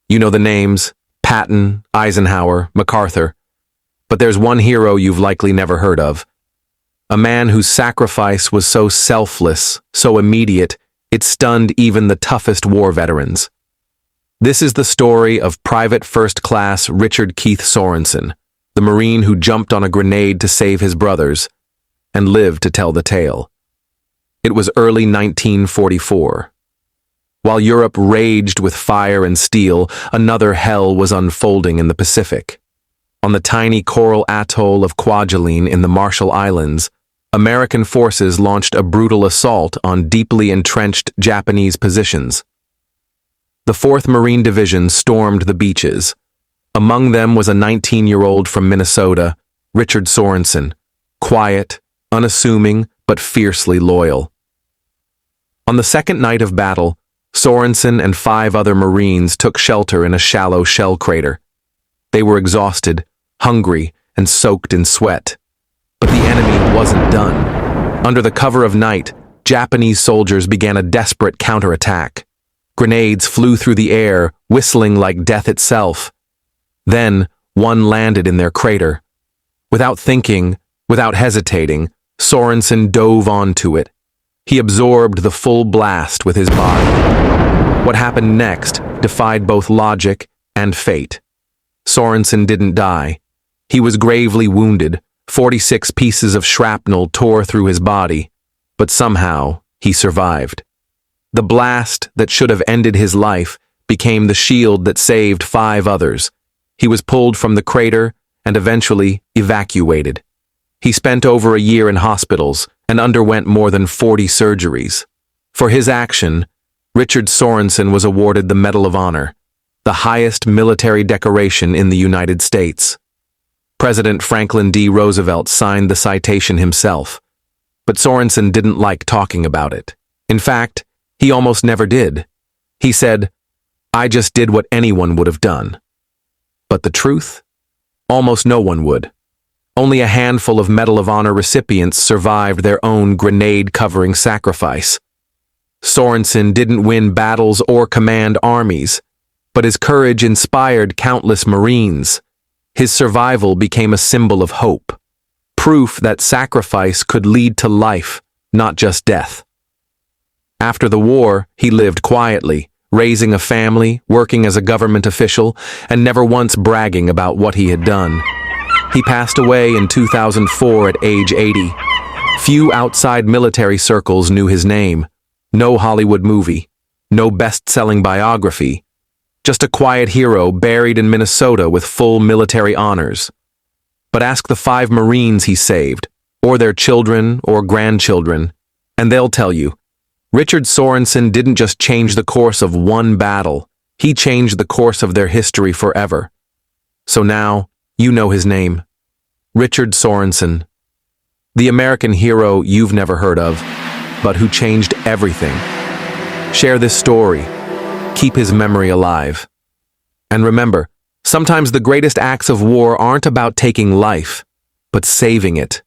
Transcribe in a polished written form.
You know the names: Patton, Eisenhower, MacArthur. But there's one hero you've likely never heard of. A man whose sacrifice was so selfless, so immediate, it stunned even the toughest war veterans. This is the story of Private First Class Richard Keith Sorenson, the Marine who jumped on a grenade to save his brothers, and lived to tell the tale. It was early 1944. While Europe raged with fire and steel, another hell was unfolding in the Pacific. On the tiny coral atoll of Kwajalein in the Marshall Islands, American forces launched a brutal assault on deeply entrenched Japanese positions. The 4th Marine Division stormed the beaches. Among them was a 19-year-old from Minnesota, Richard Sorenson, quiet, unassuming, but fiercely loyal. On the second night of battle, Sorenson and 5 other Marines took shelter in a shallow shell crater. They were exhausted, hungry, and soaked in sweat. But the enemy wasn't done. Under the cover of night, Japanese soldiers began a desperate counterattack. Grenades flew through the air, whistling like death itself. Then, one landed in their crater. Without thinking, without hesitating, Sorenson dove onto it. He absorbed the full blast with his body. What happened next defied both logic and fate. Sorenson didn't die. He was gravely wounded. 46 pieces of shrapnel tore through his body, but somehow he survived. The blast that should have ended his life became the shield that saved 5 others. He was pulled from the crater and eventually evacuated. He spent over a year in hospitals and underwent more than 40 surgeries. For his action, Richard Sorenson was awarded the Medal of Honor, the highest military decoration in the United States. President Franklin D. Roosevelt signed the citation himself, but Sorenson didn't like talking about it. In fact, he almost never did. He said, "I just did what anyone would have done." But the truth? Almost no one would. Only a handful of Medal of Honor recipients survived their own grenade-covering sacrifice. Sorenson didn't win battles or command armies, but his courage inspired countless Marines. His survival became a symbol of hope, proof that sacrifice could lead to life, not just death. After the war, he lived quietly, raising a family, working as a government official, and never once bragging about what he had done. He passed away in 2004 at age 80. Few outside military circles knew his name. No Hollywood movie, no best-selling biography. Just a quiet hero buried in Minnesota with full military honors. But ask the 5 Marines he saved, or their children or grandchildren, and they'll tell you, Richard Sorenson didn't just change the course of one battle, he changed the course of their history forever. So now, you know his name. Richard Sorenson. The American hero you've never heard of, but who changed everything. Share this story. Keep his memory alive. And remember, sometimes the greatest acts of war aren't about taking life, but saving it.